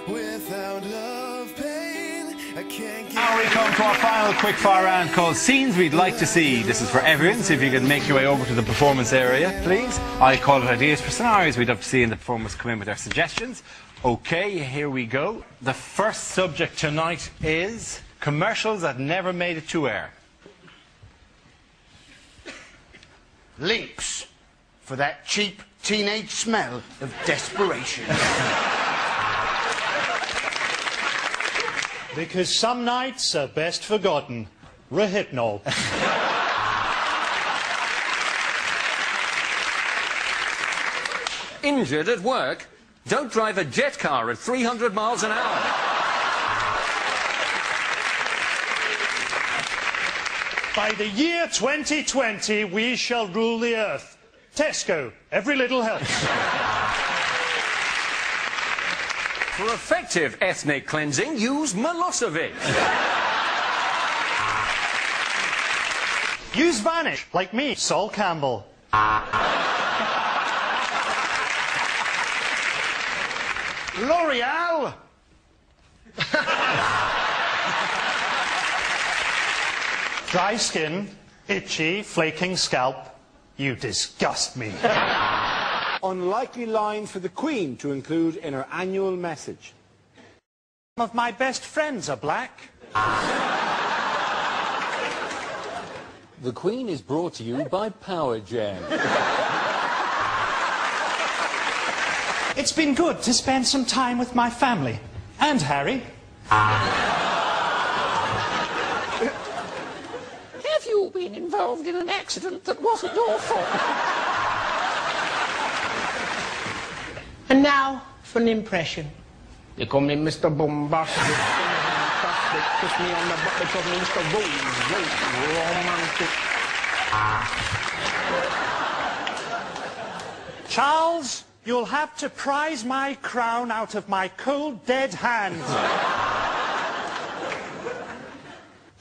Without love, pain, I can't get. Now we come to our final quickfire round called Scenes We'd Like to See. This is for everyone, so if you can make your way over to the performance area, please. I call it ideas for scenarios we'd love to see, and the performers come in with their suggestions. Okay, here we go. The first subject tonight is commercials that never made it to air. Lynx, for that cheap teenage smell of desperation. Because some nights are best forgotten. Rohypnol. Injured at work? Don't drive a jet car at 300 miles an hour. By the year 2020, we shall rule the earth. Tesco, every little helps. For effective ethnic cleansing, use Milosevic. Use Vanish, like me, Sol Campbell. L'Oreal! Dry skin, itchy, flaking scalp. You disgust me. Unlikely lines for the Queen to include in her annual message. Some of my best friends are black. The Queen is brought to you by Power Jam. It's been good to spend some time with my family. And Harry. Have you been involved in an accident that wasn't your fault? And now for an impression. They call me Mr. Bombastic. They kiss me on the butt. They call me Mr. Rose Romantic. Charles, you'll have to prise my crown out of my cold, dead hand.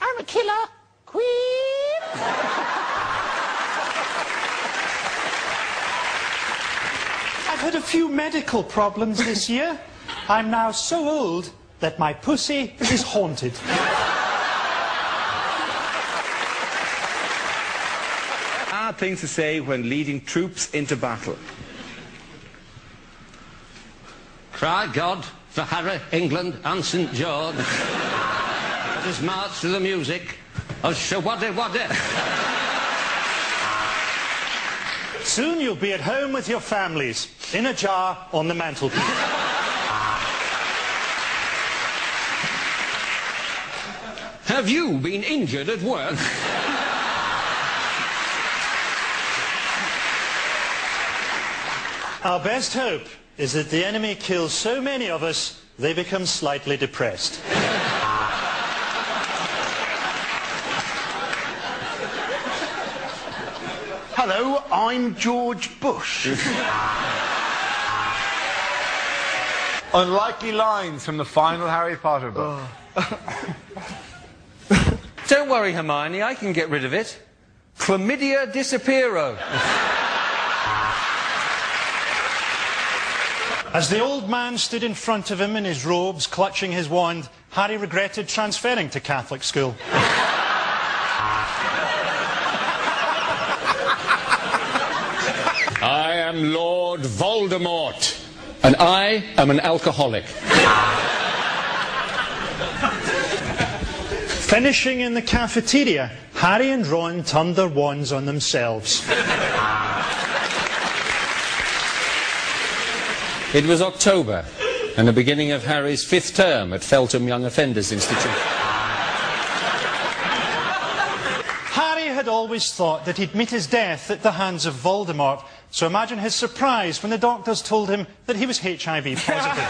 I'm a killer. Queen! I've had a few medical problems this year. I'm now so old that my pussy is haunted. Odd things to say when leading troops into battle. Cry God for Harry, England and St George. Let us march to the music of Shawaddy Waddy. Soon you'll be at home with your families, in a jar on the mantelpiece. Have you been injured at work? Our best hope is that the enemy kills so many of us, they become slightly depressed. Hello, I'm George Bush. Unlikely lines from the final Harry Potter book. Don't worry, Hermione, I can get rid of it. Chlamydia disappearo. As the old man stood in front of him in his robes, clutching his wand, Harry regretted transferring to Catholic school. I am Lord Voldemort, and I am an alcoholic. Finishing in the cafeteria, Harry and Ron turned their wands on themselves. It was October, and the beginning of Harry's 5th term at Feltham Young Offenders Institute. Harry had always thought that he'd meet his death at the hands of Voldemort, so imagine his surprise when the doctors told him that he was HIV positive.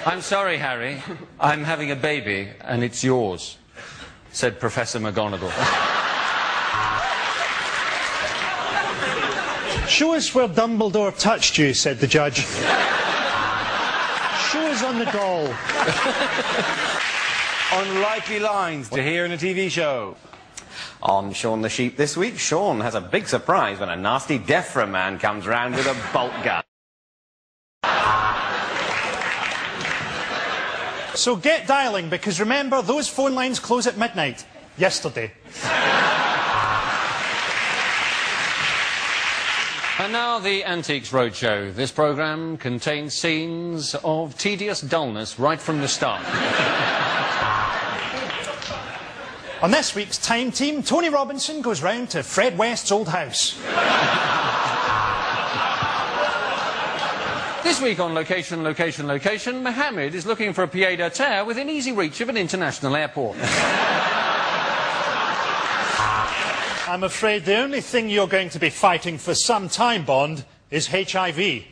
I'm sorry, Harry. I'm having a baby, and it's yours, said Professor McGonagall. Show us where Dumbledore touched you, said the judge. Show us on the doll. Unlikely lines to hear in a TV show. On Shaun the Sheep this week, Shaun has a big surprise when a nasty DEFRA man comes round with a bolt gun. So get dialing, because remember, those phone lines close at midnight. Yesterday. And now the Antiques Roadshow. This programme contains scenes of tedious dullness right from the start. On this week's Time Team, Tony Robinson goes round to Fred West's old house. This week on Location, Location, Location, Mohammed is looking for a pied-à-terre within easy reach of an international airport. I'm afraid the only thing you're going to be fighting for some time, Bond, is HIV.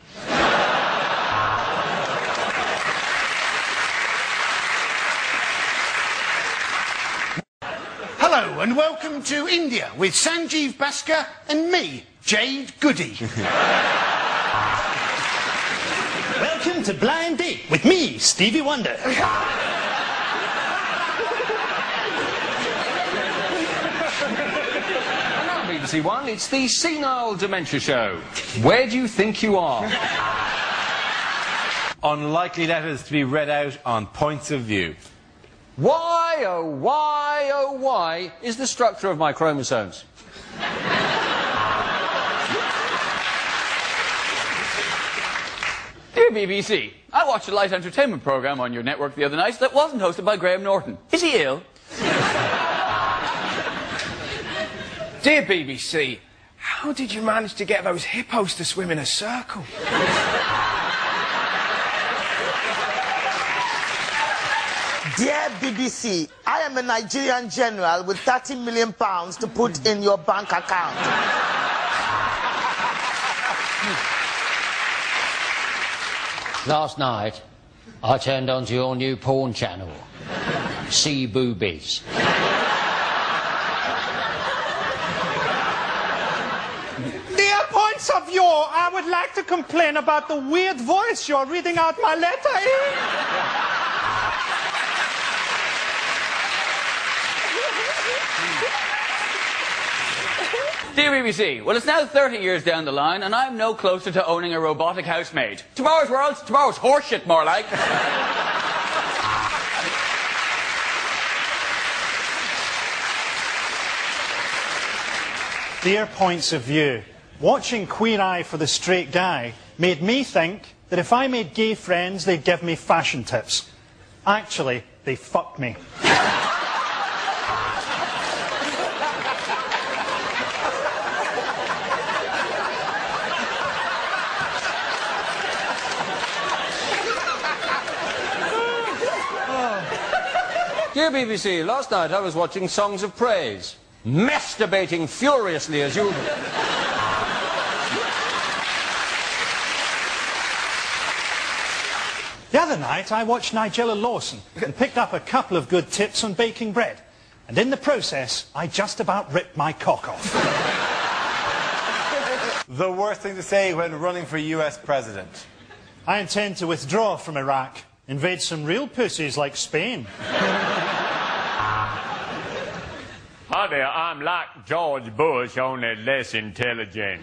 Hello and welcome to India with Sanjeev Bhaskar and me, Jade Goody. Welcome to Blind Date with me, Stevie Wonder. BBC One, it's the Senile Dementia Show. Where do you think you are? Unlikely letters to be read out on Points of View. Why, oh why is the structure of my chromosomes? Dear BBC, I watched a light entertainment programme on your network the other night that wasn't hosted by Graham Norton. Is he ill? Dear BBC, how did you manage to get those hippos to swim in a circle? Dear BBC, I am a Nigerian general with £30 million to put in your bank account. Last night, I turned onto your new porn channel, See Boobies. Dear Points of View, I would like to complain about the weird voice you're reading out my letter in. Dear BBC, well, it's now 30 years down the line, and I'm no closer to owning a robotic housemaid. Tomorrow's world, tomorrow's horseshit, more like. Dear Points of View, watching Queer Eye for the Straight Guy made me think that if I made gay friends, they'd give me fashion tips. Actually, they fucked me. Dear BBC, last night I was watching Songs of Praise, masturbating furiously as usual. The other night I watched Nigella Lawson and picked up a couple of good tips on baking bread. And in the process, I just about ripped my cock off. The worst thing to say when running for US president. I intend to withdraw from Iraq, invade some real pussies like Spain. Hi there, I'm like George Bush, only less intelligent.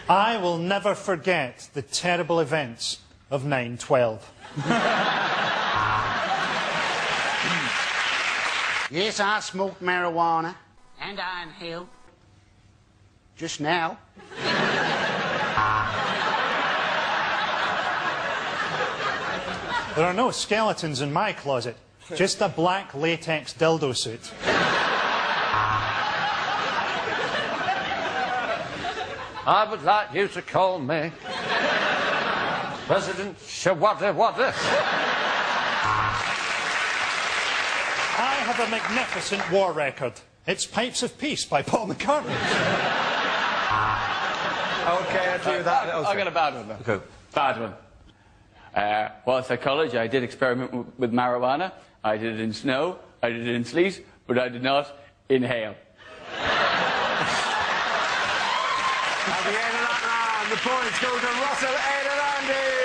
I will never forget the terrible events of 9/12. Yes, I smoke marijuana. And I inhale. Just now. There are no skeletons in my closet, just a black latex dildo suit. I would like you to call me President Shawada. I have a magnificent war record. It's Pipes of Peace by Paul McCartney. Okay, I'll do that. I got a bad one, though. Okay. Bad one. Whilst at college, I did experiment with marijuana. I did it in snow, I did it in sleet, but I did not inhale. At the end of that round, the points go to Russell, Ed and Andy.